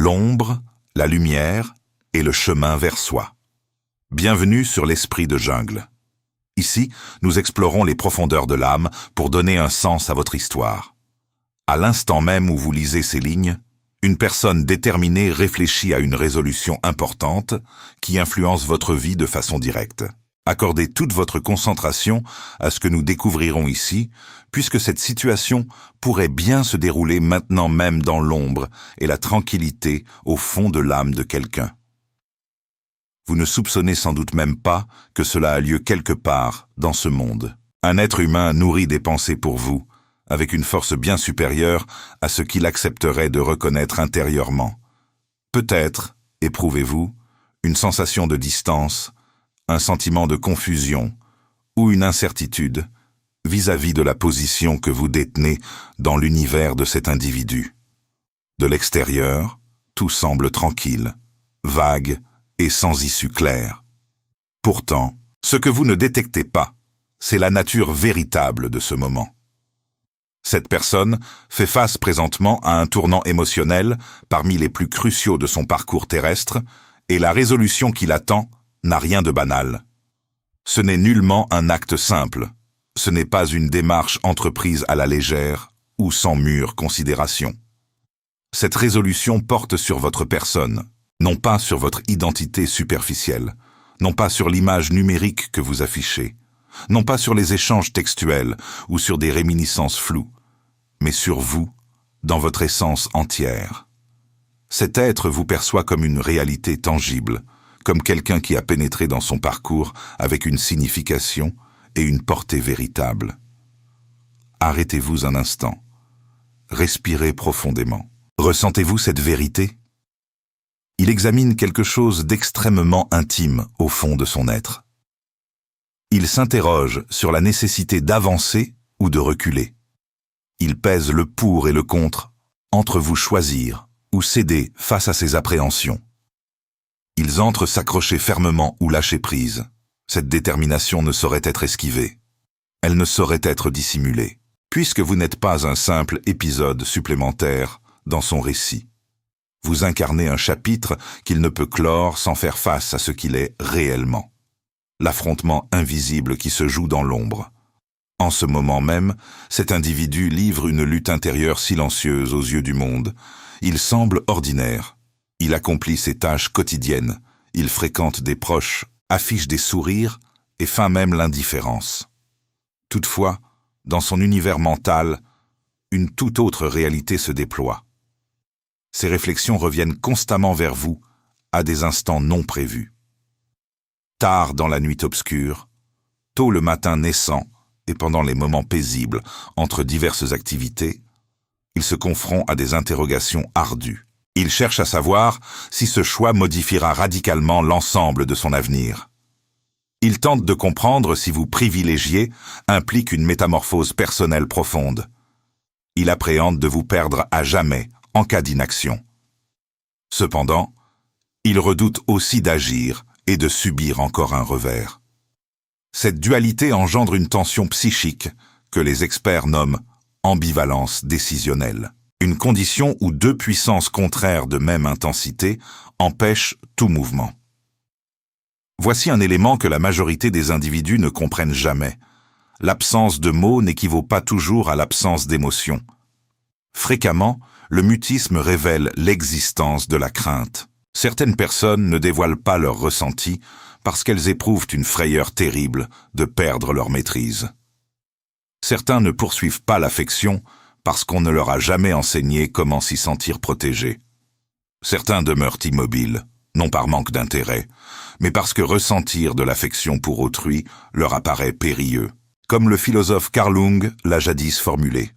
l'ombre, la lumière et le chemin vers soi. Bienvenue sur l'Esprit de Jungle. Ici, nous explorons les profondeurs de l'âme pour donner un sens à votre histoire. À l'instant même où vous lisez ces lignes, une personne déterminée réfléchit à une résolution importante qui influence votre vie de façon directe. Accordez toute votre concentration à ce que nous découvrirons ici, puisque cette situation pourrait bien se dérouler maintenant même dans l'ombre et la tranquillité au fond de l'âme de quelqu'un. Vous ne soupçonnez sans doute même pas que cela a lieu quelque part dans ce monde. Un être humain nourrit des pensées pour vous, avec une force bien supérieure à ce qu'il accepterait de reconnaître intérieurement. Peut-être, éprouvez-vous, une sensation de distance, un sentiment de confusion ou une incertitude vis-à-vis de la position que vous détenez dans l'univers de cet individu. De l'extérieur, tout semble tranquille, vague et sans issue claire. Pourtant, ce que vous ne détectez pas, c'est la nature véritable de ce moment. Cette personne fait face présentement à un tournant émotionnel parmi les plus cruciaux de son parcours terrestre, et la résolution qui l'attend n'a rien de banal. Ce n'est nullement un acte simple, ce n'est pas une démarche entreprise à la légère ou sans mûre considération. Cette résolution porte sur votre personne, non pas sur votre identité superficielle, non pas sur l'image numérique que vous affichez, non pas sur les échanges textuels ou sur des réminiscences floues, mais sur vous, dans votre essence entière. Cet être vous perçoit comme une réalité tangible, comme quelqu'un qui a pénétré dans son parcours avec une signification et une portée véritable. Arrêtez-vous un instant. Respirez profondément. Ressentez-vous cette vérité ? Il examine quelque chose d'extrêmement intime au fond de son être. Il s'interroge sur la nécessité d'avancer ou de reculer. Il pèse le pour et le contre, entre vous choisir ou céder face à ses appréhensions. Ils entrent s'accrocher fermement ou lâcher prise. Cette détermination ne saurait être esquivée. Elle ne saurait être dissimulée, puisque vous n'êtes pas un simple épisode supplémentaire dans son récit. Vous incarnez un chapitre qu'il ne peut clore sans faire face à ce qu'il est réellement. L'affrontement invisible qui se joue dans l'ombre. En ce moment même, cet individu livre une lutte intérieure silencieuse aux yeux du monde. Il semble ordinaire. Il accomplit ses tâches quotidiennes, il fréquente des proches, affiche des sourires et feint même l'indifférence. Toutefois, dans son univers mental, une toute autre réalité se déploie. Ses réflexions reviennent constamment vers vous, à des instants non prévus. Tard dans la nuit obscure, tôt le matin naissant et pendant les moments paisibles entre diverses activités, il se confronte à des interrogations ardues. Il cherche à savoir si ce choix modifiera radicalement l'ensemble de son avenir. Il tente de comprendre si vous privilégier implique une métamorphose personnelle profonde. Il appréhende de vous perdre à jamais en cas d'inaction. Cependant, il redoute aussi d'agir et de subir encore un revers. Cette dualité engendre une tension psychique que les experts nomment ambivalence décisionnelle. Une condition où deux puissances contraires de même intensité empêchent tout mouvement. Voici un élément que la majorité des individus ne comprennent jamais. L'absence de mots n'équivaut pas toujours à l'absence d'émotion. Fréquemment, le mutisme révèle l'existence de la crainte. Certaines personnes ne dévoilent pas leurs ressentis parce qu'elles éprouvent une frayeur terrible de perdre leur maîtrise. Certains ne poursuivent pas l'affection parce qu'on ne leur a jamais enseigné comment s'y sentir protégés. Certains demeurent immobiles, non par manque d'intérêt, mais parce que ressentir de l'affection pour autrui leur apparaît périlleux, comme le philosophe Carl Jung l'a jadis formulé.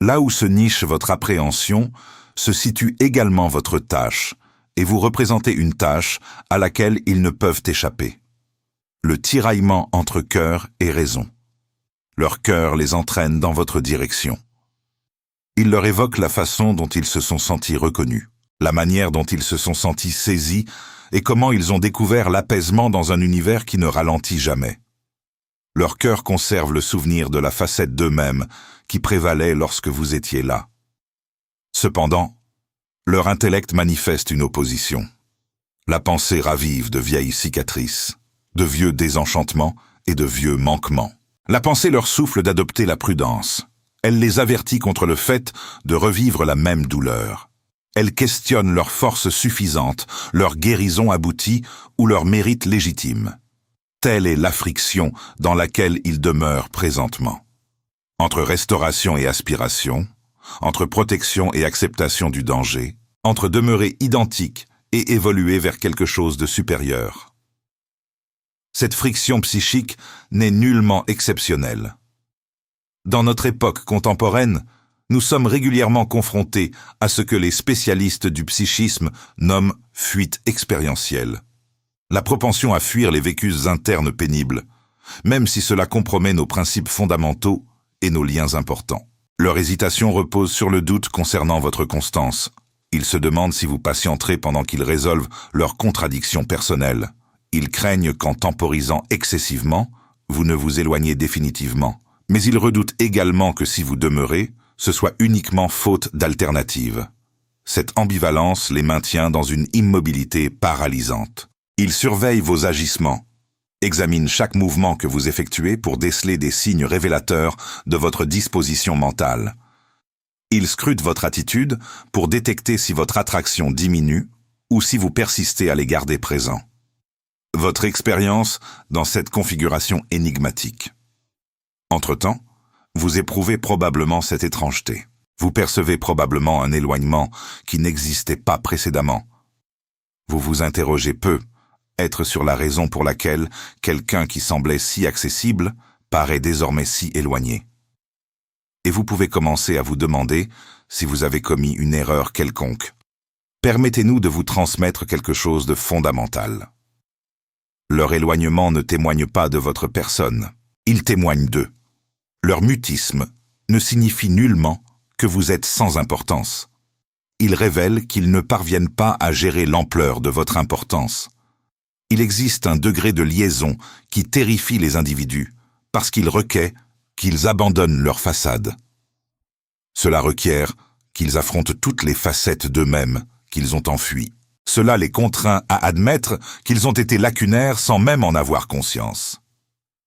Là où se niche votre appréhension, se situe également votre tâche, et vous représentez une tâche à laquelle ils ne peuvent échapper. Le tiraillement entre cœur et raison. Leur cœur les entraîne dans votre direction. Il leur évoque la façon dont ils se sont sentis reconnus, la manière dont ils se sont sentis saisis et comment ils ont découvert l'apaisement dans un univers qui ne ralentit jamais. Leur cœur conserve le souvenir de la facette d'eux-mêmes qui prévalait lorsque vous étiez là. Cependant, Leur intellect manifeste une opposition. La pensée ravive de vieilles cicatrices, de vieux désenchantements et de vieux manquements. La pensée leur souffle d'adopter la prudence. Elle les avertit contre le fait de revivre la même douleur. Elle questionne leur force suffisante, leur guérison aboutie ou leur mérite légitime. Telle est l'affliction dans laquelle ils demeurent présentement. Entre restauration et aspiration, entre protection et acceptation du danger, entre demeurer identique et évoluer vers quelque chose de supérieur. Cette friction psychique n'est nullement exceptionnelle. Dans notre époque contemporaine, nous sommes régulièrement confrontés à ce que les spécialistes du psychisme nomment fuite expérientielle. La propension à fuir les vécus internes pénibles, même si cela compromet nos principes fondamentaux et nos liens importants. Leur hésitation repose sur le doute concernant votre constance. Ils se demandent si vous patienterez pendant qu'ils résolvent leurs contradictions personnelles. Ils craignent qu'en temporisant excessivement, vous ne vous éloignez définitivement. Mais ils redoutent également que si vous demeurez, ce soit uniquement faute d'alternative. Cette ambivalence les maintient dans une immobilité paralysante. Ils surveillent vos agissements, examinent chaque mouvement que vous effectuez pour déceler des signes révélateurs de votre disposition mentale. Ils scrutent votre attitude pour détecter si votre attraction diminue ou si vous persistez à les garder présents. Votre expérience dans cette configuration énigmatique. Entre-temps, vous éprouvez probablement cette étrangeté. Vous percevez probablement un éloignement qui n'existait pas précédemment. Vous vous interrogez peu, être sur la raison pour laquelle quelqu'un qui semblait si accessible paraît désormais si éloigné. Et vous pouvez commencer à vous demander si vous avez commis une erreur quelconque. Permettez-nous de vous transmettre quelque chose de fondamental. Leur éloignement ne témoigne pas de votre personne, il témoigne d'eux. Leur mutisme ne signifie nullement que vous êtes sans importance. Il révèle qu'ils ne parviennent pas à gérer l'ampleur de votre importance. Il existe un degré de liaison qui terrifie les individus parce qu'il requiert qu'ils abandonnent leur façade. Cela requiert qu'ils affrontent toutes les facettes d'eux-mêmes qu'ils ont enfuies. Cela les contraint à admettre qu'ils ont été lacunaires sans même en avoir conscience.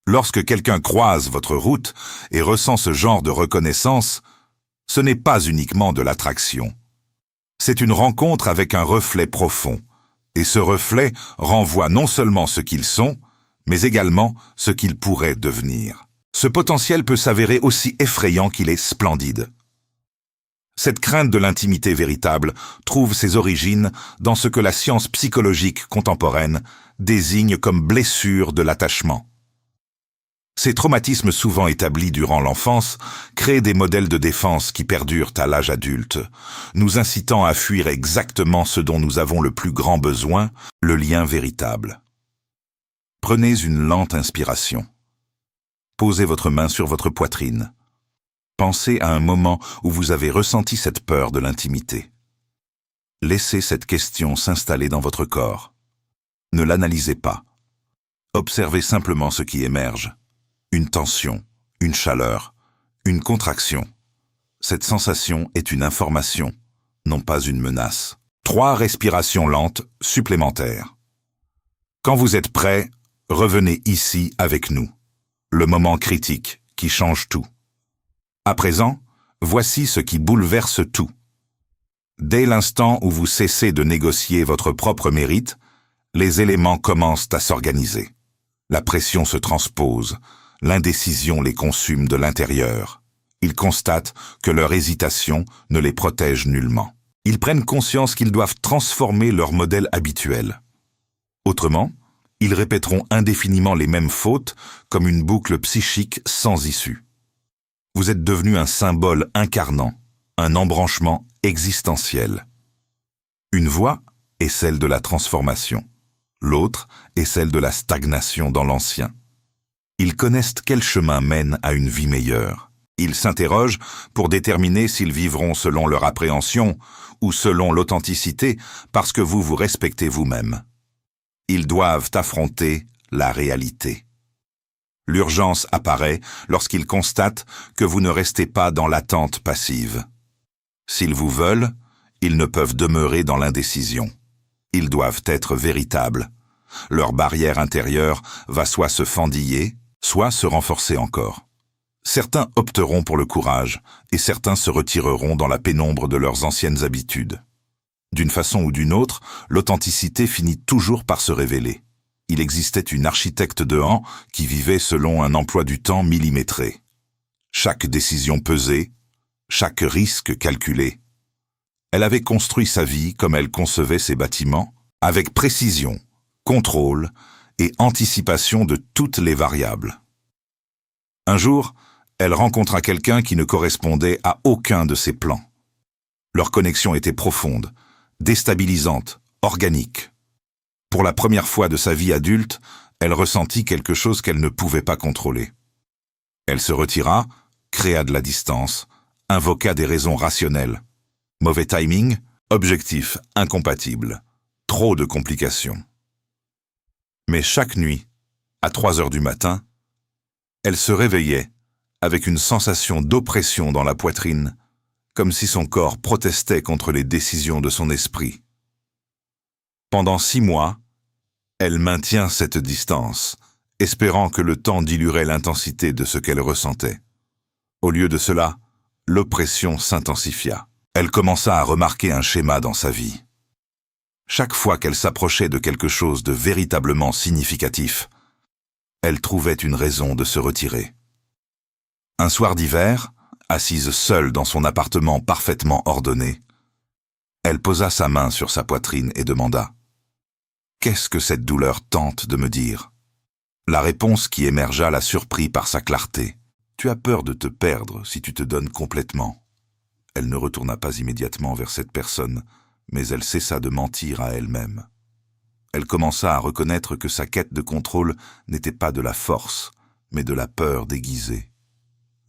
Lorsque quelqu'un croise votre route et ressent ce genre de reconnaissance, ce n'est pas uniquement de l'attraction. C'est une rencontre avec un reflet profond, et ce reflet renvoie non seulement ce qu'ils sont, mais également ce qu'ils pourraient devenir. Ce potentiel peut s'avérer aussi effrayant qu'il est splendide. Cette crainte de l'intimité véritable trouve ses origines dans ce que la science psychologique contemporaine désigne comme blessure de l'attachement. Ces traumatismes souvent établis durant l'enfance créent des modèles de défense qui perdurent à l'âge adulte, nous incitant à fuir exactement ce dont nous avons le plus grand besoin, le lien véritable. Prenez une lente inspiration. Posez votre main sur votre poitrine. Pensez à un moment où vous avez ressenti cette peur de l'intimité. Laissez cette question s'installer dans votre corps. Ne l'analysez pas. Observez simplement ce qui émerge. Une tension, une chaleur, une contraction. Cette sensation est une information, non pas une menace. 3 respirations lentes supplémentaires. Quand vous êtes prêt, revenez ici avec nous. Le moment critique qui change tout. À présent, voici ce qui bouleverse tout. Dès l'instant où vous cessez de négocier votre propre mérite, les éléments commencent à s'organiser. La pression se transpose, l'indécision les consume de l'intérieur. Ils constatent que leur hésitation ne les protège nullement. Ils prennent conscience qu'ils doivent transformer leur modèle habituel. Autrement, ils répéteront indéfiniment les mêmes fautes comme une boucle psychique sans issue. Vous êtes devenu un symbole incarnant, un embranchement existentiel. Une voie est celle de la transformation, l'autre est celle de la stagnation dans l'ancien. Ils connaissent quel chemin mène à une vie meilleure. Ils s'interrogent pour déterminer s'ils vivront selon leur appréhension ou selon l'authenticité parce que vous vous respectez vous-même. Ils doivent affronter la réalité. L'urgence apparaît lorsqu'ils constatent que vous ne restez pas dans l'attente passive. S'ils vous veulent, Ils ne peuvent demeurer dans l'indécision. Ils doivent être véritables. Leur barrière intérieure va soit se fendiller, soit se renforcer encore. Certains opteront pour le courage, et certains se retireront dans la pénombre de leurs anciennes habitudes. D'une façon ou d'une autre, l'authenticité finit toujours par se révéler. Il existait une architecte de Han qui vivait selon un emploi du temps millimétré. Chaque décision pesée, chaque risque calculé. Elle avait construit sa vie comme elle concevait ses bâtiments, avec précision, contrôle et anticipation de toutes les variables. Un jour, elle rencontra quelqu'un qui ne correspondait à aucun de ses plans. Leur connexion était profonde, déstabilisante, organique. Pour la première fois de sa vie adulte, elle ressentit quelque chose qu'elle ne pouvait pas contrôler. Elle se retira, créa de la distance, invoqua des raisons rationnelles. Mauvais timing, objectif incompatible, trop de complications. Mais chaque nuit, à 3 heures du matin, elle se réveillait avec une sensation d'oppression dans la poitrine, comme si son corps protestait contre les décisions de son esprit. Pendant 6 mois, elle maintient cette distance, espérant que le temps diluerait l'intensité de ce qu'elle ressentait. Au lieu de cela, l'oppression s'intensifia. Elle commença à remarquer un schéma dans sa vie. Chaque fois qu'elle s'approchait de quelque chose de véritablement significatif, elle trouvait une raison de se retirer. Un soir d'hiver, assise seule dans son appartement parfaitement ordonné, elle posa sa main sur sa poitrine et demanda « Qu'est-ce que cette douleur tente de me dire ?» La réponse qui émergea la surprit par sa clarté. « Tu as peur de te perdre si tu te donnes complètement. » Elle ne retourna pas immédiatement vers cette personne, mais elle cessa de mentir à elle-même. Elle commença à reconnaître que sa quête de contrôle n'était pas de la force, mais de la peur déguisée.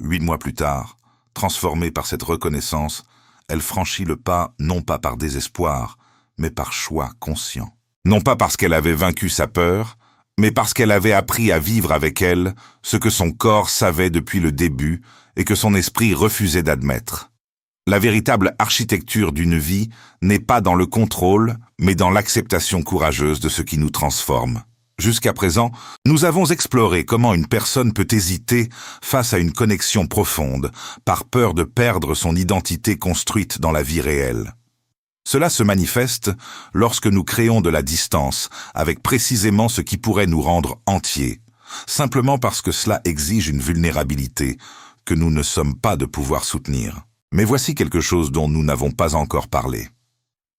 8 mois plus tard, transformée par cette reconnaissance, elle franchit le pas non pas par désespoir, mais par choix conscient. Non pas parce qu'elle avait vaincu sa peur, mais parce qu'elle avait appris à vivre avec elle ce que son corps savait depuis le début et que son esprit refusait d'admettre. La véritable architecture d'une vie n'est pas dans le contrôle, mais dans l'acceptation courageuse de ce qui nous transforme. Jusqu'à présent, nous avons exploré comment une personne peut hésiter face à une connexion profonde, par peur de perdre son identité construite dans la vie réelle. Cela se manifeste lorsque nous créons de la distance avec précisément ce qui pourrait nous rendre entiers, simplement parce que cela exige une vulnérabilité que nous ne sommes pas de pouvoir soutenir. Mais voici quelque chose dont nous n'avons pas encore parlé.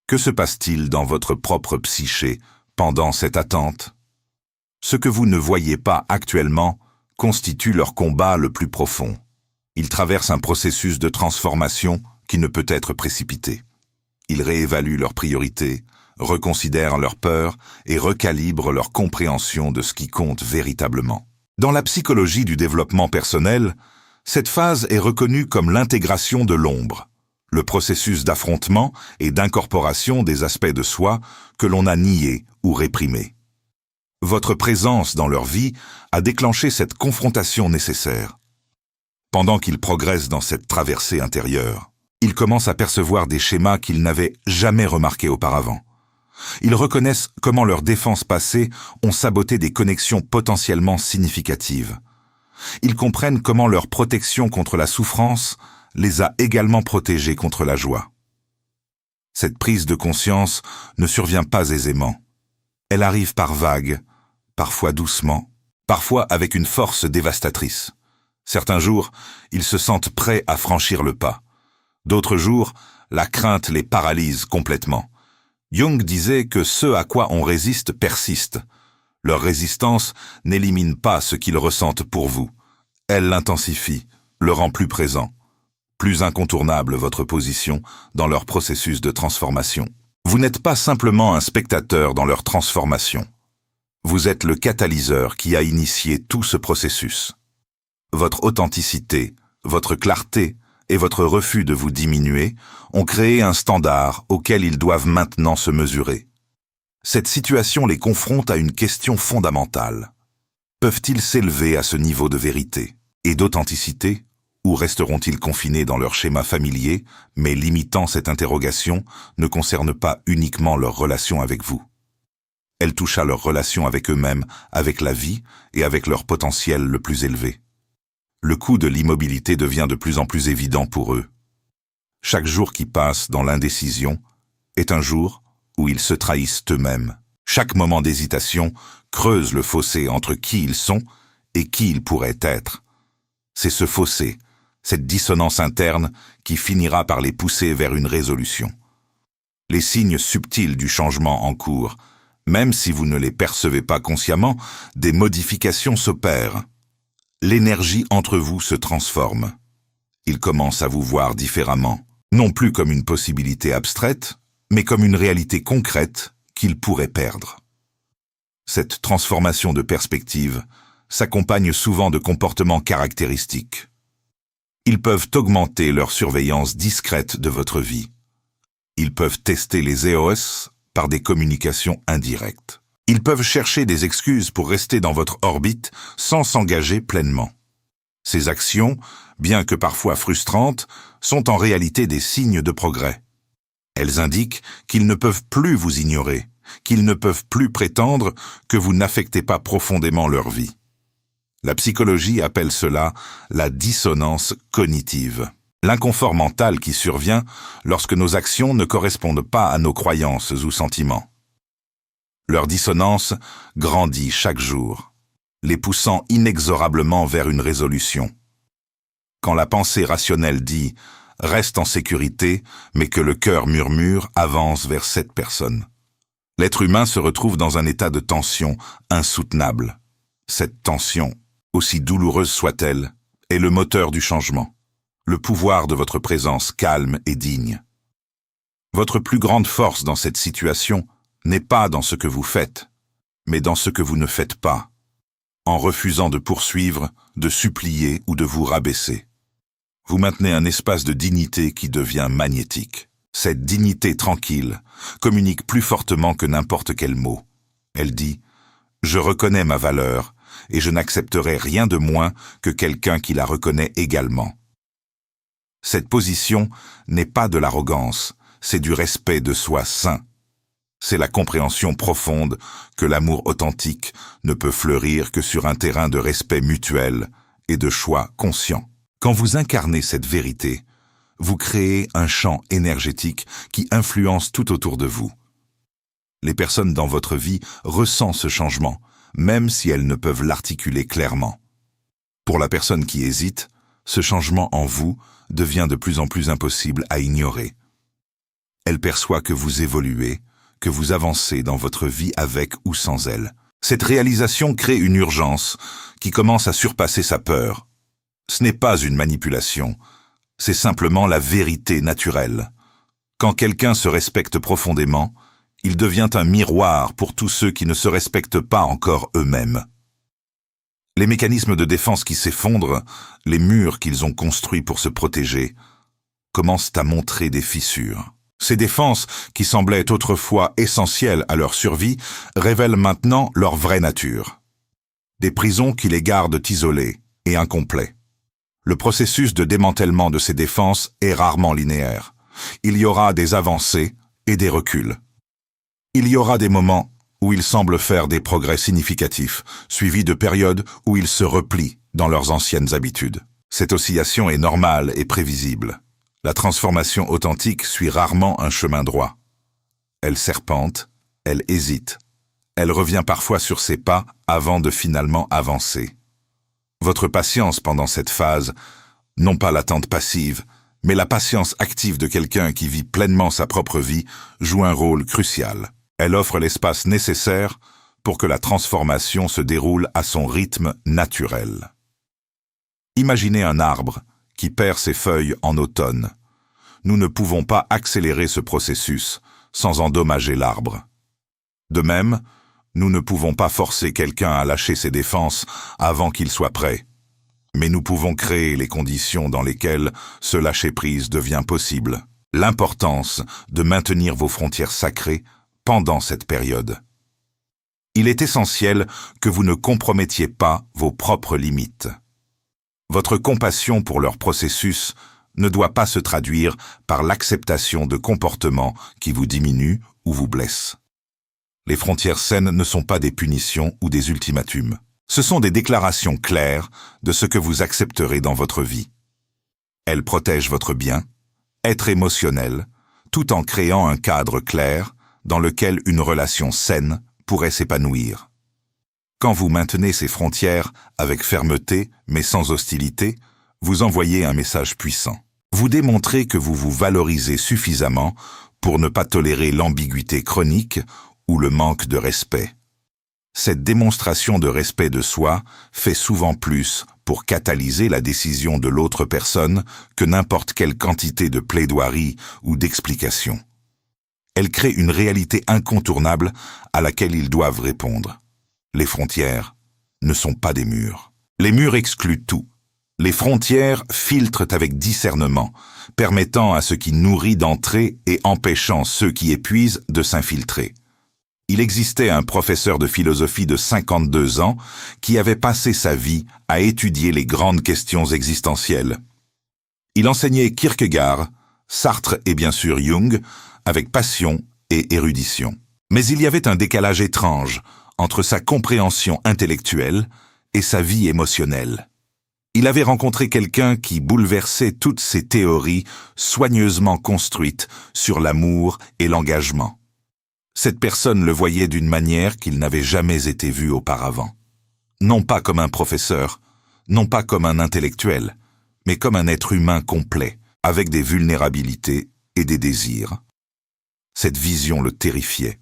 Que se passe-t-il dans votre propre psyché pendant cette attente ? Ce que vous ne voyez pas actuellement constitue leur combat le plus profond. Ils traversent un processus de transformation qui ne peut être précipité. Ils réévaluent leurs priorités, reconsidèrent leurs peurs et recalibrent leur compréhension de ce qui compte véritablement. Dans la psychologie du développement personnel, cette phase est reconnue comme l'intégration de l'ombre, le processus d'affrontement et d'incorporation des aspects de soi que l'on a niés ou réprimés. Votre présence dans leur vie a déclenché cette confrontation nécessaire. Pendant qu'ils progressent dans cette traversée intérieure, ils commencent à percevoir des schémas qu'ils n'avaient jamais remarqués auparavant. Ils reconnaissent comment leurs défenses passées ont saboté des connexions potentiellement significatives. Ils comprennent comment leur protection contre la souffrance les a également protégés contre la joie. Cette prise de conscience ne survient pas aisément. Elle arrive par vagues, parfois doucement, parfois avec une force dévastatrice. Certains jours, ils se sentent prêts à franchir le pas. D'autres jours, la crainte les paralyse complètement. Jung disait que ce à quoi on résiste persiste. Leur résistance n'élimine pas ce qu'ils ressentent pour vous. Elle l'intensifie, le rend plus présent, plus incontournable votre position dans leur processus de transformation. Vous n'êtes pas simplement un spectateur dans leur transformation. Vous êtes le catalyseur qui a initié tout ce processus. Votre authenticité, votre clarté et votre refus de vous diminuer ont créé un standard auquel ils doivent maintenant se mesurer. Cette situation les confronte à une question fondamentale. Peuvent-ils s'élever à ce niveau de vérité et d'authenticité, Ou resteront-ils confinés dans leur schéma familier, mais limitant cette interrogation ne concerne pas uniquement leur relation avec vous. Elle touche à leur relation avec eux-mêmes, avec la vie et avec leur potentiel le plus élevé. Le coût de l'immobilité devient de plus en plus évident pour eux. Chaque jour qui passe dans l'indécision est un jour où ils se trahissent eux-mêmes. Chaque moment d'hésitation creuse le fossé entre qui ils sont et qui ils pourraient être. C'est ce fossé, cette dissonance interne qui finira par les pousser vers une résolution. Les signes subtils du changement en cours, même si vous ne les percevez pas consciemment, des modifications s'opèrent. L'énergie entre vous se transforme. Ils commencent à vous voir différemment, non plus comme une possibilité abstraite, mais comme une réalité concrète qu'ils pourraient perdre. Cette transformation de perspective s'accompagne souvent de comportements caractéristiques. Ils peuvent augmenter leur surveillance discrète de votre vie. Ils peuvent tester les EOS par des communications indirectes. Ils peuvent chercher des excuses pour rester dans votre orbite sans s'engager pleinement. Ces actions, bien que parfois frustrantes, sont en réalité des signes de progrès. Elles indiquent qu'ils ne peuvent plus vous ignorer, qu'ils ne peuvent plus prétendre que vous n'affectez pas profondément leur vie. La psychologie appelle cela la dissonance cognitive, l'inconfort mental qui survient lorsque nos actions ne correspondent pas à nos croyances ou sentiments. Leur dissonance grandit chaque jour, les poussant inexorablement vers une résolution. Quand la pensée rationnelle dit « reste en sécurité », mais que le cœur murmure, avance vers cette personne. L'être humain se retrouve dans un état de tension insoutenable. Cette tension, aussi douloureuse soit-elle, est le moteur du changement, le pouvoir de votre présence calme et digne. Votre plus grande force dans cette situation n'est pas dans ce que vous faites, mais dans ce que vous ne faites pas, en refusant de poursuivre, de supplier ou de vous rabaisser. Vous maintenez un espace de dignité qui devient magnétique. Cette dignité tranquille communique plus fortement que n'importe quel mot. Elle dit « Je reconnais ma valeur et je n'accepterai rien de moins que quelqu'un qui la reconnaît également. » Cette position n'est pas de l'arrogance, c'est du respect de soi sain. C'est la compréhension profonde que l'amour authentique ne peut fleurir que sur un terrain de respect mutuel et de choix conscient. Quand vous incarnez cette vérité, vous créez un champ énergétique qui influence tout autour de vous. Les personnes dans votre vie ressentent ce changement, même si elles ne peuvent l'articuler clairement. Pour la personne qui hésite, ce changement en vous devient de plus en plus impossible à ignorer. Elle perçoit que vous évoluez, que vous avancez dans votre vie avec ou sans elle. Cette réalisation crée une urgence qui commence à surpasser sa peur. Ce n'est pas une manipulation, c'est simplement la vérité naturelle. Quand quelqu'un se respecte profondément, il devient un miroir pour tous ceux qui ne se respectent pas encore eux-mêmes. Les mécanismes de défense qui s'effondrent, les murs qu'ils ont construits pour se protéger, commencent à montrer des fissures. Ces défenses, qui semblaient autrefois essentielles à leur survie, révèlent maintenant leur vraie nature. Des prisons qui les gardent isolés et incomplets. Le processus de démantèlement de ces défenses est rarement linéaire. Il y aura des avancées et des reculs. Il y aura des moments où ils semblent faire des progrès significatifs, suivis de périodes où ils se replient dans leurs anciennes habitudes. Cette oscillation est normale et prévisible. La transformation authentique suit rarement un chemin droit. Elle serpente, elle hésite. Elle revient parfois sur ses pas avant de finalement avancer. Votre patience pendant cette phase, non pas l'attente passive, mais la patience active de quelqu'un qui vit pleinement sa propre vie, joue un rôle crucial. Elle offre l'espace nécessaire pour que la transformation se déroule à son rythme naturel. Imaginez un arbre qui perd ses feuilles en automne. Nous ne pouvons pas accélérer ce processus sans endommager l'arbre. De même, nous ne pouvons pas forcer quelqu'un à lâcher ses défenses avant qu'il soit prêt. Mais nous pouvons créer les conditions dans lesquelles ce lâcher-prise devient possible. L'importance de maintenir vos frontières sacrées pendant cette période. Il est essentiel que vous ne compromettiez pas vos propres limites. Votre compassion pour leur processus ne doit pas se traduire par l'acceptation de comportements qui vous diminuent ou vous blessent. Les frontières saines ne sont pas des punitions ou des ultimatums. Ce sont des déclarations claires de ce que vous accepterez dans votre vie. Elles protègent votre bien, être émotionnel, tout en créant un cadre clair dans lequel une relation saine pourrait s'épanouir. Quand vous maintenez ces frontières avec fermeté mais sans hostilité, vous envoyez un message puissant. Vous démontrez que vous vous valorisez suffisamment pour ne pas tolérer l'ambiguïté chronique ou le manque de respect. Cette démonstration de respect de soi fait souvent plus pour catalyser la décision de l'autre personne que n'importe quelle quantité de plaidoirie ou d'explication. Elle crée une réalité incontournable à laquelle ils doivent répondre. Les frontières ne sont pas des murs. Les murs excluent tout. Les frontières filtrent avec discernement, permettant à ce qui nourrit d'entrer et empêchant ceux qui épuisent de s'infiltrer. Il existait un professeur de philosophie de 52 ans qui avait passé sa vie à étudier les grandes questions existentielles. Il enseignait Kierkegaard, Sartre et bien sûr Jung, avec passion et érudition. Mais il y avait un décalage étrange entre sa compréhension intellectuelle et sa vie émotionnelle. Il avait rencontré quelqu'un qui bouleversait toutes ses théories soigneusement construites sur l'amour et l'engagement. Cette personne le voyait d'une manière qu'il n'avait jamais été vu auparavant. Non pas comme un professeur, non pas comme un intellectuel, mais comme un être humain complet, avec des vulnérabilités et des désirs. Cette vision le terrifiait.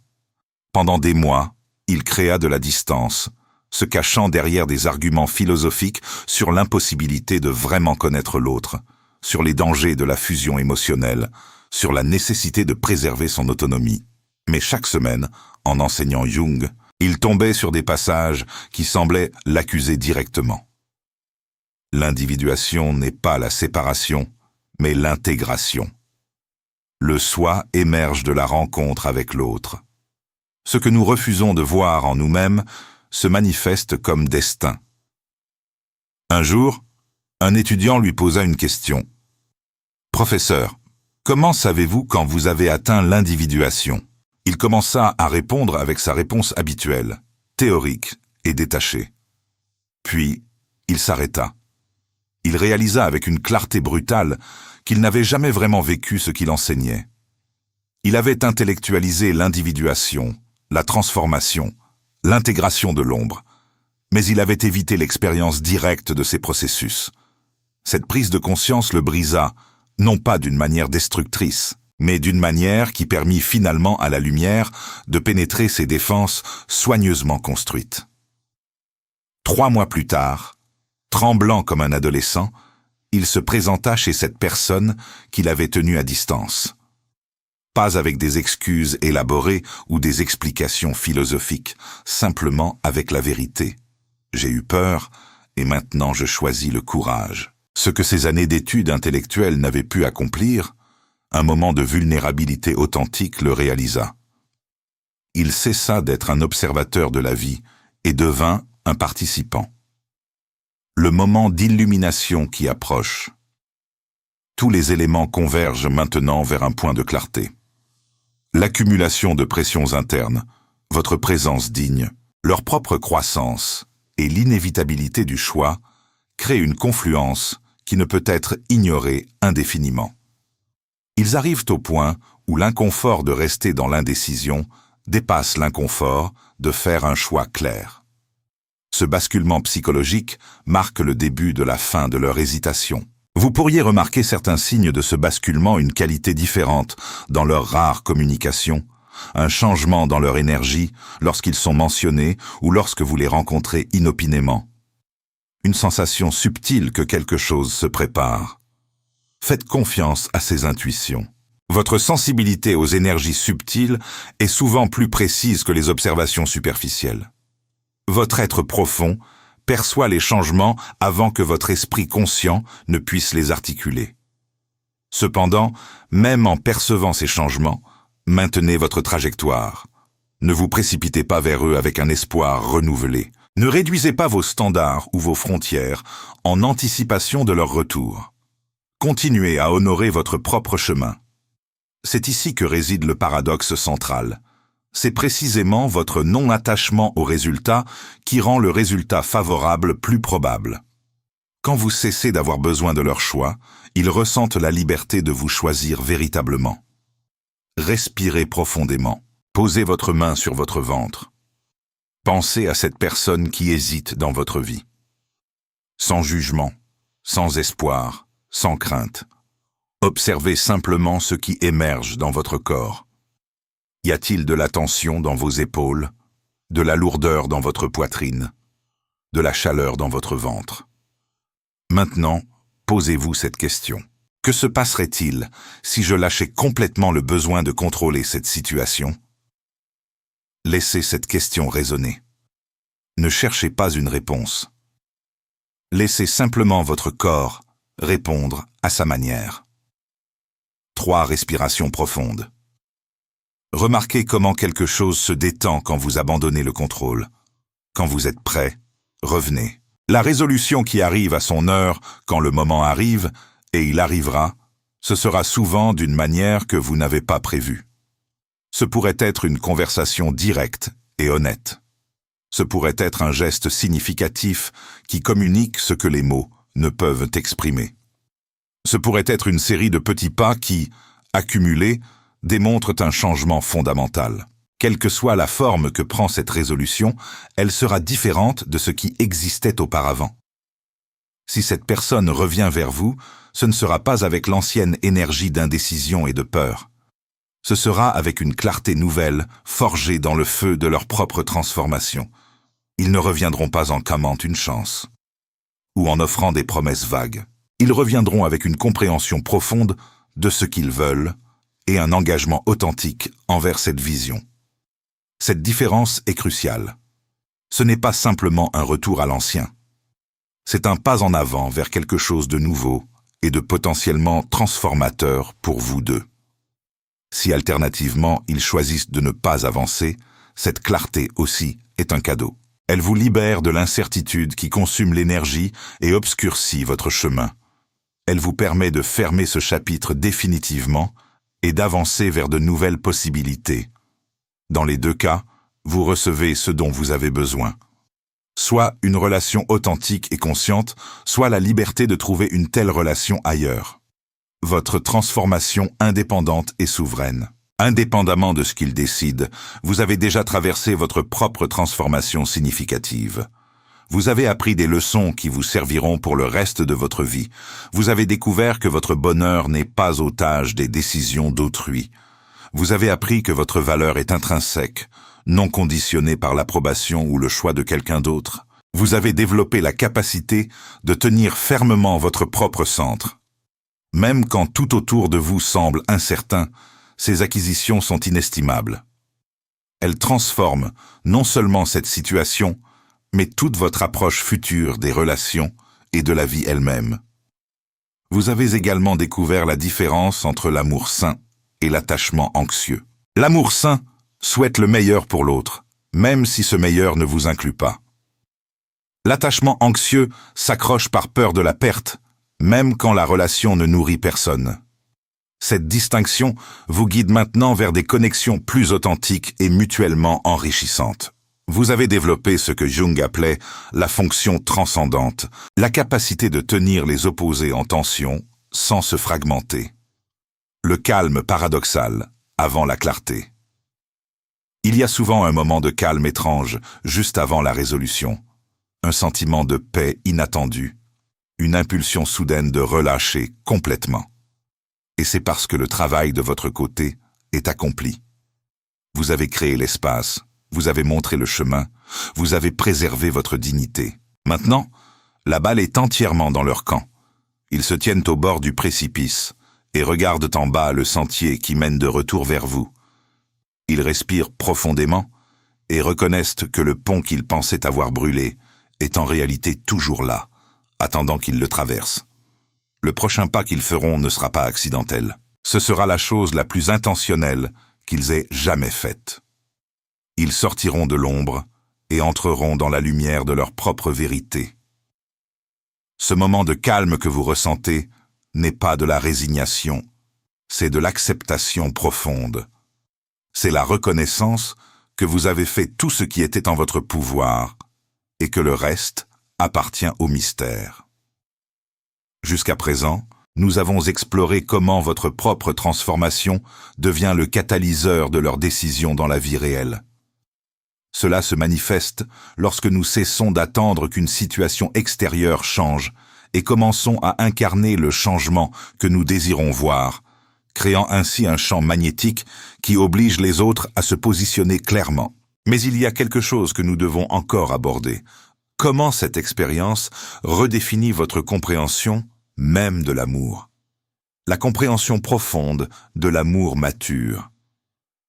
Pendant des mois, il créa de la distance, se cachant derrière des arguments philosophiques sur l'impossibilité de vraiment connaître l'autre, sur les dangers de la fusion émotionnelle, sur la nécessité de préserver son autonomie. Mais chaque semaine, en enseignant Jung, il tombait sur des passages qui semblaient l'accuser directement. L'individuation n'est pas la séparation, mais l'intégration. Le soi émerge de la rencontre avec l'autre. Ce que nous refusons de voir en nous-mêmes se manifeste comme destin. Un jour, un étudiant lui posa une question. « Professeur, comment savez-vous quand vous avez atteint l'individuation ?» Il commença à répondre avec sa réponse habituelle, théorique et détachée. Puis, il s'arrêta. Il réalisa avec une clarté brutale qu'il n'avait jamais vraiment vécu ce qu'il enseignait. Il avait intellectualisé l'individuation, la transformation, l'intégration de l'ombre, mais il avait évité l'expérience directe de ces processus. Cette prise de conscience le brisa, non pas d'une manière destructrice, mais d'une manière qui permit finalement à la lumière de pénétrer ses défenses soigneusement construites. 3 mois plus tard, tremblant comme un adolescent, il se présenta chez cette personne qu'il avait tenue à distance. Pas avec des excuses élaborées ou des explications philosophiques, simplement avec la vérité. J'ai eu peur et maintenant je choisis le courage. Ce que ces années d'études intellectuelles n'avaient pu accomplir, un moment de vulnérabilité authentique le réalisa. Il cessa d'être un observateur de la vie et devint un participant. Le moment d'illumination qui approche. Tous les éléments convergent maintenant vers un point de clarté. L'accumulation de pressions internes, votre présence digne, leur propre croissance et l'inévitabilité du choix créent une confluence qui ne peut être ignorée indéfiniment. Ils arrivent au point où l'inconfort de rester dans l'indécision dépasse l'inconfort de faire un choix clair. Ce basculement psychologique marque le début de la fin de leur hésitation. Vous pourriez remarquer certains signes de ce basculement, une qualité différente dans leur rare communication, un changement dans leur énergie lorsqu'ils sont mentionnés ou lorsque vous les rencontrez inopinément. Une sensation subtile que quelque chose se prépare. Faites confiance à ces intuitions. Votre sensibilité aux énergies subtiles est souvent plus précise que les observations superficielles. Votre être profond perçoit les changements avant que votre esprit conscient ne puisse les articuler. Cependant, même en percevant ces changements, maintenez votre trajectoire. Ne vous précipitez pas vers eux avec un espoir renouvelé. Ne réduisez pas vos standards ou vos frontières en anticipation de leur retour. Continuez à honorer votre propre chemin. C'est ici que réside le paradoxe central. C'est précisément votre non-attachement au résultat qui rend le résultat favorable plus probable. Quand vous cessez d'avoir besoin de leur choix, ils ressentent la liberté de vous choisir véritablement. Respirez profondément. Posez votre main sur votre ventre. Pensez à cette personne qui hésite dans votre vie. Sans jugement, sans espoir, sans crainte. Observez simplement ce qui émerge dans votre corps. Y a-t-il de la tension dans vos épaules, de la lourdeur dans votre poitrine, de la chaleur dans votre ventre? Maintenant, posez-vous cette question. Que se passerait-il si je lâchais complètement le besoin de contrôler cette situation? Laissez cette question résonner. Ne cherchez pas une réponse. Laissez simplement votre corps répondre à sa manière. 3 respirations profondes. Remarquez comment quelque chose se détend quand vous abandonnez le contrôle. Quand vous êtes prêt, revenez. La résolution qui arrive à son heure quand le moment arrive, et il arrivera, ce sera souvent d'une manière que vous n'avez pas prévue. Ce pourrait être une conversation directe et honnête. Ce pourrait être un geste significatif qui communique ce que les mots ne peuvent exprimer. Ce pourrait être une série de petits pas qui, accumulés, démontrent un changement fondamental. Quelle que soit la forme que prend cette résolution, elle sera différente de ce qui existait auparavant. Si cette personne revient vers vous, ce ne sera pas avec l'ancienne énergie d'indécision et de peur. Ce sera avec une clarté nouvelle, forgée dans le feu de leur propre transformation. Ils ne reviendront pas en clamant une chance, ou en offrant des promesses vagues. Ils reviendront avec une compréhension profonde de ce qu'ils veulent et un engagement authentique envers cette vision. Cette différence est cruciale. Ce n'est pas simplement un retour à l'ancien. C'est un pas en avant vers quelque chose de nouveau et de potentiellement transformateur pour vous deux. Si alternativement ils choisissent de ne pas avancer, cette clarté aussi est un cadeau. Elle vous libère de l'incertitude qui consume l'énergie et obscurcit votre chemin. Elle vous permet de fermer ce chapitre définitivement et d'avancer vers de nouvelles possibilités. Dans les 2 cas, vous recevez ce dont vous avez besoin. Soit une relation authentique et consciente, soit la liberté de trouver une telle relation ailleurs. Votre transformation indépendante et souveraine. Indépendamment de ce qu'il décide, vous avez déjà traversé votre propre transformation significative. Vous avez appris des leçons qui vous serviront pour le reste de votre vie. Vous avez découvert que votre bonheur n'est pas otage des décisions d'autrui. Vous avez appris que votre valeur est intrinsèque, non conditionnée par l'approbation ou le choix de quelqu'un d'autre. Vous avez développé la capacité de tenir fermement votre propre centre. Même quand tout autour de vous semble incertain, ces acquisitions sont inestimables. Elles transforment non seulement cette situation, mais toute votre approche future des relations et de la vie elle-même. Vous avez également découvert la différence entre l'amour sain et l'attachement anxieux. L'amour sain souhaite le meilleur pour l'autre, même si ce meilleur ne vous inclut pas. L'attachement anxieux s'accroche par peur de la perte, même quand la relation ne nourrit personne. Cette distinction vous guide maintenant vers des connexions plus authentiques et mutuellement enrichissantes. Vous avez développé ce que Jung appelait la fonction transcendante, la capacité de tenir les opposés en tension sans se fragmenter. Le calme paradoxal avant la clarté. Il y a souvent un moment de calme étrange juste avant la résolution, un sentiment de paix inattendu, une impulsion soudaine de relâcher complètement. Et c'est parce que le travail de votre côté est accompli. Vous avez créé l'espace, vous avez montré le chemin, vous avez préservé votre dignité. Maintenant, la balle est entièrement dans leur camp. Ils se tiennent au bord du précipice et regardent en bas le sentier qui mène de retour vers vous. Ils respirent profondément et reconnaissent que le pont qu'ils pensaient avoir brûlé est en réalité toujours là, attendant qu'ils le traversent. Le prochain pas qu'ils feront ne sera pas accidentel. Ce sera la chose la plus intentionnelle qu'ils aient jamais faite. Ils sortiront de l'ombre et entreront dans la lumière de leur propre vérité. Ce moment de calme que vous ressentez n'est pas de la résignation, c'est de l'acceptation profonde. C'est la reconnaissance que vous avez fait tout ce qui était en votre pouvoir et que le reste appartient au mystère. Jusqu'à présent, nous avons exploré comment votre propre transformation devient le catalyseur de leurs décisions dans la vie réelle. Cela se manifeste lorsque nous cessons d'attendre qu'une situation extérieure change et commençons à incarner le changement que nous désirons voir, créant ainsi un champ magnétique qui oblige les autres à se positionner clairement. Mais il y a quelque chose que nous devons encore aborder. Comment cette expérience redéfinit votre compréhension même de l'amour? La compréhension profonde de l'amour mature.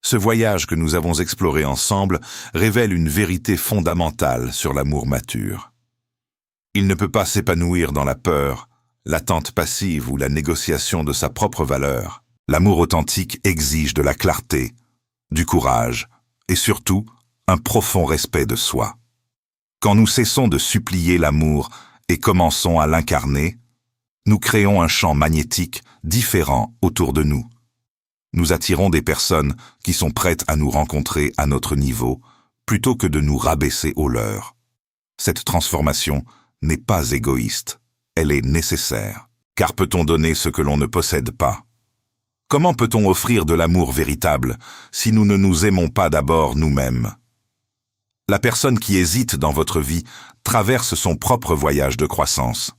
Ce voyage que nous avons exploré ensemble révèle une vérité fondamentale sur l'amour mature. Il ne peut pas s'épanouir dans la peur, l'attente passive ou la négociation de sa propre valeur. L'amour authentique exige de la clarté, du courage et surtout un profond respect de soi. Quand nous cessons de supplier l'amour et commençons à l'incarner, nous créons un champ magnétique différent autour de nous. Nous attirons des personnes qui sont prêtes à nous rencontrer à notre niveau, plutôt que de nous rabaisser au leur. Cette transformation n'est pas égoïste, elle est nécessaire. Car peut-on donner ce que l'on ne possède pas? Comment peut-on offrir de l'amour véritable si nous ne nous aimons pas d'abord nous-mêmes? La personne qui hésite dans votre vie traverse son propre voyage de croissance.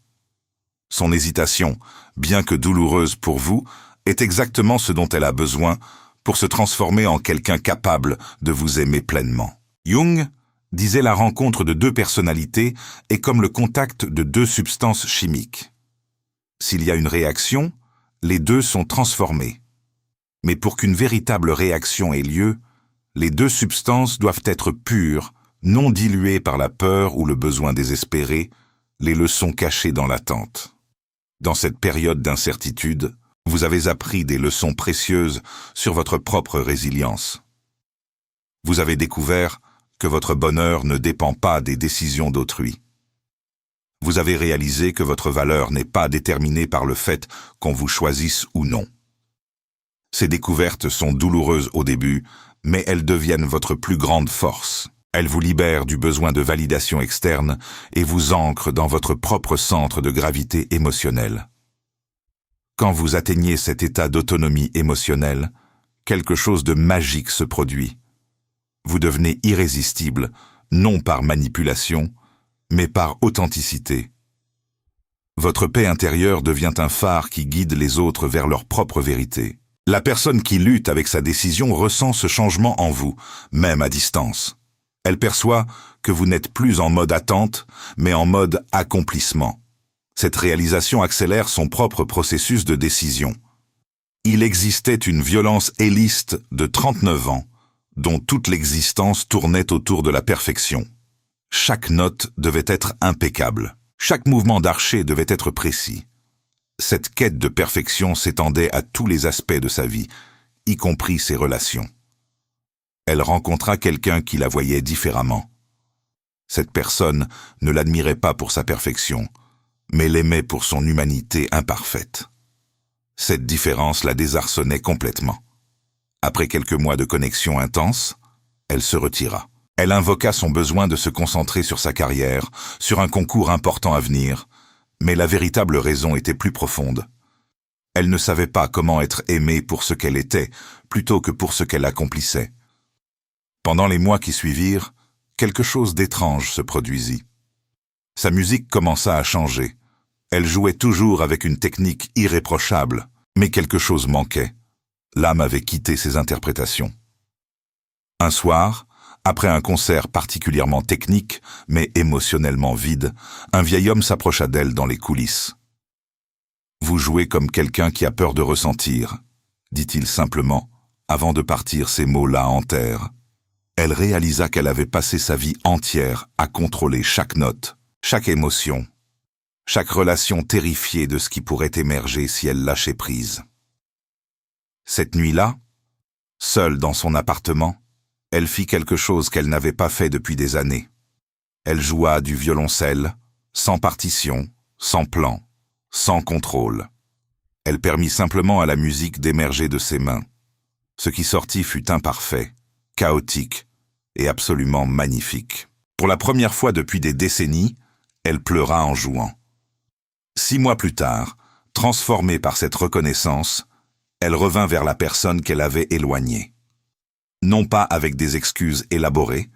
Son hésitation, bien que douloureuse pour vous, est exactement ce dont elle a besoin pour se transformer en quelqu'un capable de vous aimer pleinement. Jung disait la rencontre de deux personnalités est comme le contact de deux substances chimiques. S'il y a une réaction, les deux sont transformés. Mais pour qu'une véritable réaction ait lieu, les deux substances doivent être pures, non diluées par la peur ou le besoin désespéré, les leçons cachées dans l'attente. Dans cette période d'incertitude, vous avez appris des leçons précieuses sur votre propre résilience. Vous avez découvert que votre bonheur ne dépend pas des décisions d'autrui. Vous avez réalisé que votre valeur n'est pas déterminée par le fait qu'on vous choisisse ou non. Ces découvertes sont douloureuses au début, mais elles deviennent votre plus grande force. Elles vous libèrent du besoin de validation externe et vous ancrent dans votre propre centre de gravité émotionnelle. Quand vous atteignez cet état d'autonomie émotionnelle, quelque chose de magique se produit. Vous devenez irrésistible, non par manipulation, mais par authenticité. Votre paix intérieure devient un phare qui guide les autres vers leur propre vérité. La personne qui lutte avec sa décision ressent ce changement en vous, même à distance. Elle perçoit que vous n'êtes plus en mode attente, mais en mode accomplissement. Cette réalisation accélère son propre processus de décision. Il existait une violence héliste de 39 ans, dont toute l'existence tournait autour de la perfection. Chaque note devait être impeccable. Chaque mouvement d'archet devait être précis. Cette quête de perfection s'étendait à tous les aspects de sa vie, y compris ses relations. Elle rencontra quelqu'un qui la voyait différemment. Cette personne ne l'admirait pas pour sa perfection, mais l'aimait pour son humanité imparfaite. Cette différence la désarçonnait complètement. Après quelques mois de connexion intense, elle se retira. Elle invoqua son besoin de se concentrer sur sa carrière, sur un concours important à venir, mais la véritable raison était plus profonde. Elle ne savait pas comment être aimée pour ce qu'elle était, plutôt que pour ce qu'elle accomplissait. Pendant les mois qui suivirent, quelque chose d'étrange se produisit. Sa musique commença à changer. Elle jouait toujours avec une technique irréprochable, mais quelque chose manquait. L'âme avait quitté ses interprétations. Un soir, après un concert particulièrement technique, mais émotionnellement vide, un vieil homme s'approcha d'elle dans les coulisses. « Vous jouez comme quelqu'un qui a peur de ressentir », dit-il simplement, avant de partir ces mots-là en terre. Elle réalisa qu'elle avait passé sa vie entière à contrôler chaque note, chaque émotion, chaque relation terrifiée de ce qui pourrait émerger si elle lâchait prise. Cette nuit-là, seule dans son appartement, Elle fit quelque chose qu'elle n'avait pas fait depuis des années. Elle joua du violoncelle, sans partition, sans plan, sans contrôle. Elle permit simplement à la musique d'émerger de ses mains. Ce qui sortit fut imparfait, chaotique et absolument magnifique. Pour la première fois depuis des décennies, elle pleura en jouant. 6 mois plus tard, transformée par cette reconnaissance, elle revint vers la personne qu'elle avait éloignée. Non pas avec des excuses élaborées,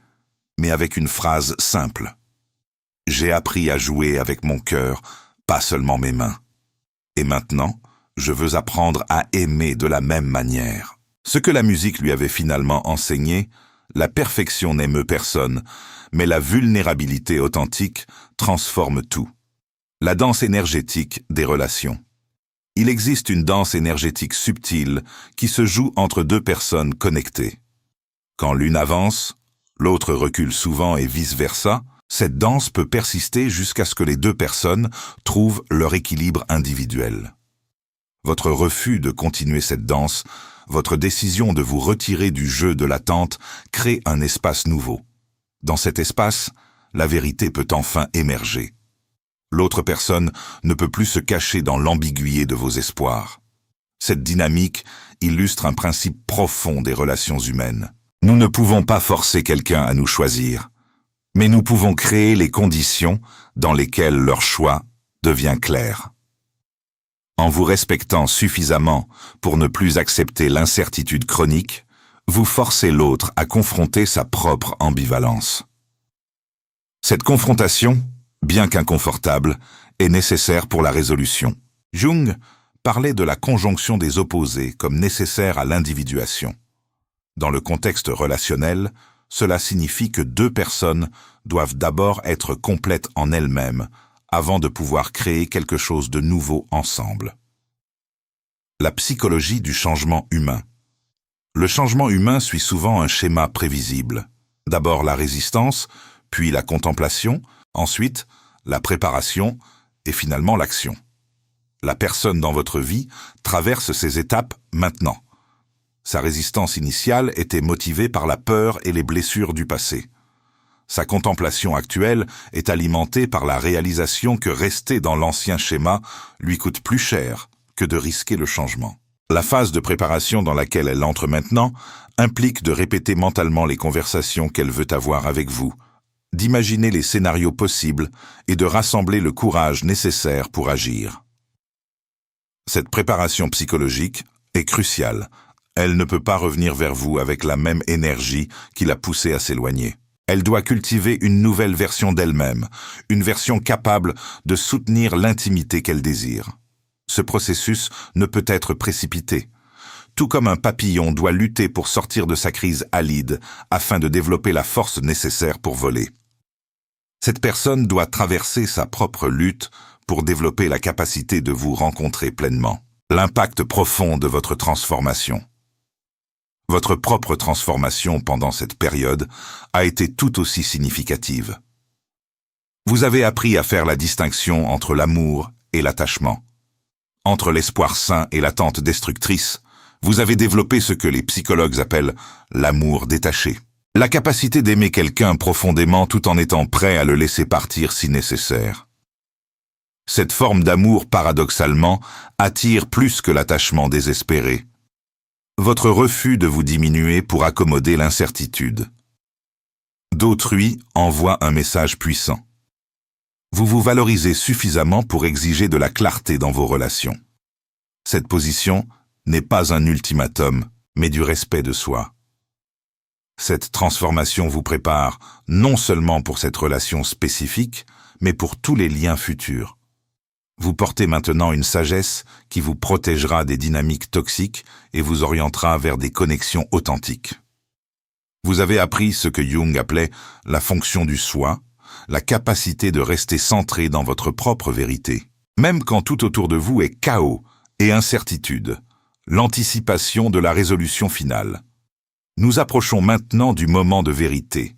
mais avec une phrase simple. « J'ai appris à jouer avec mon cœur, pas seulement mes mains. Et maintenant, je veux apprendre à aimer de la même manière. » Ce que la musique lui avait finalement enseigné, la perfection n'émeut personne, mais la vulnérabilité authentique transforme tout. La danse énergétique des relations. Il existe une danse énergétique subtile qui se joue entre 2 personnes connectées. Quand l'une avance, l'autre recule souvent et vice-versa, cette danse peut persister jusqu'à ce que les 2 personnes trouvent leur équilibre individuel. Votre refus de continuer cette danse, votre décision de vous retirer du jeu de l'attente crée un espace nouveau. Dans cet espace, la vérité peut enfin émerger. L'autre personne ne peut plus se cacher dans l'ambiguïté de vos espoirs. Cette dynamique illustre un principe profond des relations humaines. Nous ne pouvons pas forcer quelqu'un à nous choisir, mais nous pouvons créer les conditions dans lesquelles leur choix devient clair. En vous respectant suffisamment pour ne plus accepter l'incertitude chronique, vous forcez l'autre à confronter sa propre ambivalence. Cette confrontation, bien qu'inconfortable, est nécessaire pour la résolution. Jung parlait de la conjonction des opposés comme nécessaire à l'individuation. Dans le contexte relationnel, cela signifie que 2 personnes doivent d'abord être complètes en elles-mêmes avant de pouvoir créer quelque chose de nouveau ensemble. La psychologie du changement humain. Le changement humain suit souvent un schéma prévisible. D'abord la résistance, puis la contemplation, ensuite la préparation et finalement l'action. La personne dans votre vie traverse ces étapes maintenant. Sa résistance initiale était motivée par la peur et les blessures du passé. Sa contemplation actuelle est alimentée par la réalisation que rester dans l'ancien schéma lui coûte plus cher que de risquer le changement. La phase de préparation dans laquelle elle entre maintenant implique de répéter mentalement les conversations qu'elle veut avoir avec vous, d'imaginer les scénarios possibles et de rassembler le courage nécessaire pour agir. Cette préparation psychologique est cruciale. Elle ne peut pas revenir vers vous avec la même énergie qui l'a poussée à s'éloigner. Elle doit cultiver une nouvelle version d'elle-même, une version capable de soutenir l'intimité qu'elle désire. Ce processus ne peut être précipité. Tout comme un papillon doit lutter pour sortir de sa crise alide afin de développer la force nécessaire pour voler. Cette personne doit traverser sa propre lutte pour développer la capacité de vous rencontrer pleinement. L'impact profond de votre transformation. Votre propre transformation pendant cette période a été tout aussi significative. Vous avez appris à faire la distinction entre l'amour et l'attachement. Entre l'espoir sain et l'attente destructrice, vous avez développé ce que les psychologues appellent l'amour détaché. La capacité d'aimer quelqu'un profondément tout en étant prêt à le laisser partir si nécessaire. Cette forme d'amour, paradoxalement, attire plus que l'attachement désespéré. Votre refus de vous diminuer pour accommoder l'incertitude. D'autrui envoie un message puissant. Vous vous valorisez suffisamment pour exiger de la clarté dans vos relations. Cette position n'est pas un ultimatum, mais du respect de soi. Cette transformation vous prépare non seulement pour cette relation spécifique, mais pour tous les liens futurs. Vous portez maintenant une sagesse qui vous protégera des dynamiques toxiques et vous orientera vers des connexions authentiques. Vous avez appris ce que Jung appelait la fonction du soi, la capacité de rester centré dans votre propre vérité. Même quand tout autour de vous est chaos et incertitude, l'anticipation de la résolution finale. Nous approchons maintenant du moment de vérité.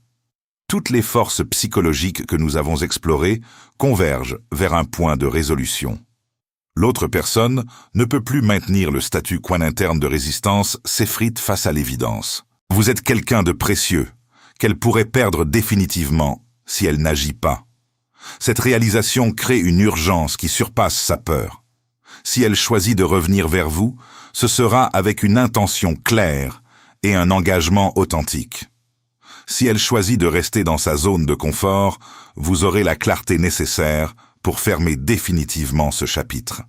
Toutes les forces psychologiques que nous avons explorées convergent vers un point de résolution. L'autre personne ne peut plus maintenir le statu quo interne de résistance, s'effrite face à l'évidence. Vous êtes quelqu'un de précieux, qu'elle pourrait perdre définitivement si elle n'agit pas. Cette réalisation crée une urgence qui surpasse sa peur. Si elle choisit de revenir vers vous, ce sera avec une intention claire et un engagement authentique. Si elle choisit de rester dans sa zone de confort, vous aurez la clarté nécessaire pour fermer définitivement ce chapitre.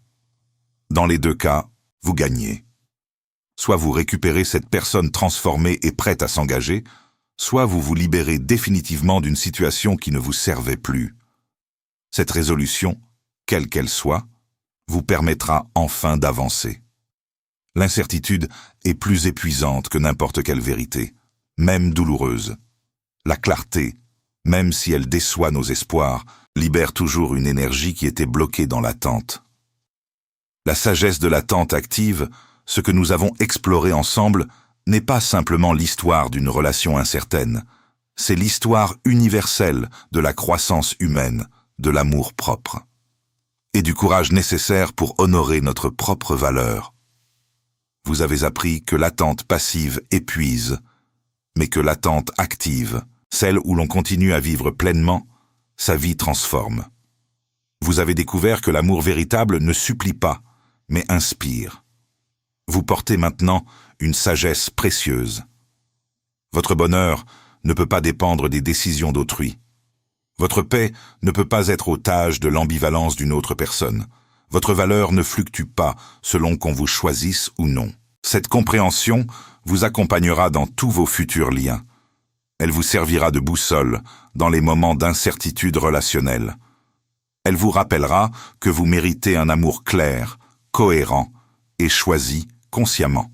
Dans les deux cas, vous gagnez. Soit vous récupérez cette personne transformée et prête à s'engager, soit vous vous libérez définitivement d'une situation qui ne vous servait plus. Cette résolution, quelle qu'elle soit, vous permettra enfin d'avancer. L'incertitude est plus épuisante que n'importe quelle vérité, même douloureuse. La clarté, même si elle déçoit nos espoirs, libère toujours une énergie qui était bloquée dans l'attente. La sagesse de l'attente active, ce que nous avons exploré ensemble, n'est pas simplement l'histoire d'une relation incertaine, c'est l'histoire universelle de la croissance humaine, de l'amour propre, et du courage nécessaire pour honorer notre propre valeur. Vous avez appris que l'attente passive épuise, mais que l'attente active, celle où l'on continue à vivre pleinement, sa vie transforme. Vous avez découvert que l'amour véritable ne supplie pas, mais inspire. Vous portez maintenant une sagesse précieuse. Votre bonheur ne peut pas dépendre des décisions d'autrui. Votre paix ne peut pas être otage de l'ambivalence d'une autre personne. Votre valeur ne fluctue pas selon qu'on vous choisisse ou non. Cette compréhension vous accompagnera dans tous vos futurs liens. Elle vous servira de boussole dans les moments d'incertitude relationnelle. Elle vous rappellera que vous méritez un amour clair, cohérent et choisi consciemment.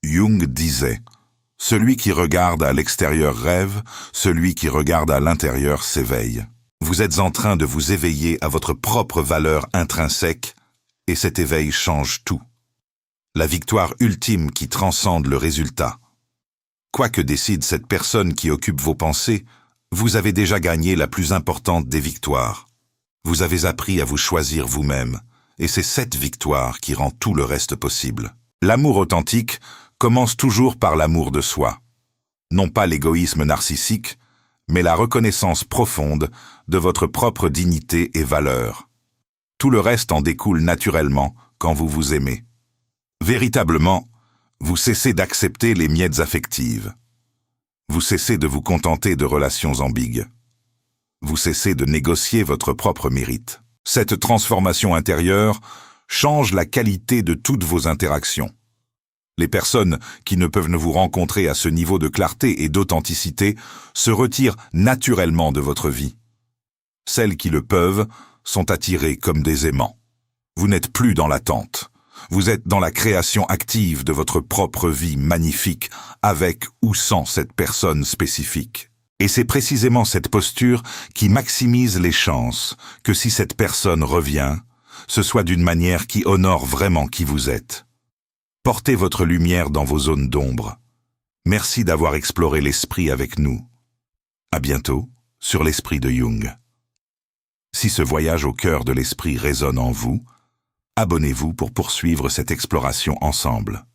Jung disait « Celui qui regarde à l'extérieur rêve, celui qui regarde à l'intérieur s'éveille ». Vous êtes en train de vous éveiller à votre propre valeur intrinsèque et cet éveil change tout. La victoire ultime qui transcende le résultat. Quoi que décide cette personne qui occupe vos pensées, vous avez déjà gagné la plus importante des victoires. Vous avez appris à vous choisir vous-même, et c'est cette victoire qui rend tout le reste possible. L'amour authentique commence toujours par l'amour de soi. Non pas l'égoïsme narcissique, mais la reconnaissance profonde de votre propre dignité et valeur. Tout le reste en découle naturellement quand vous vous aimez. Véritablement, vous cessez d'accepter les miettes affectives. Vous cessez de vous contenter de relations ambiguës. Vous cessez de négocier votre propre mérite. Cette transformation intérieure change la qualité de toutes vos interactions. Les personnes qui ne peuvent vous rencontrer à ce niveau de clarté et d'authenticité se retirent naturellement de votre vie. Celles qui le peuvent sont attirées comme des aimants. Vous n'êtes plus dans l'attente. Vous êtes dans la création active de votre propre vie magnifique, avec ou sans cette personne spécifique. Et c'est précisément cette posture qui maximise les chances que si cette personne revient, ce soit d'une manière qui honore vraiment qui vous êtes. Portez votre lumière dans vos zones d'ombre. Merci d'avoir exploré l'esprit avec nous. À bientôt sur l'esprit de Jung. Si ce voyage au cœur de l'esprit résonne en vous, abonnez-vous pour poursuivre cette exploration ensemble.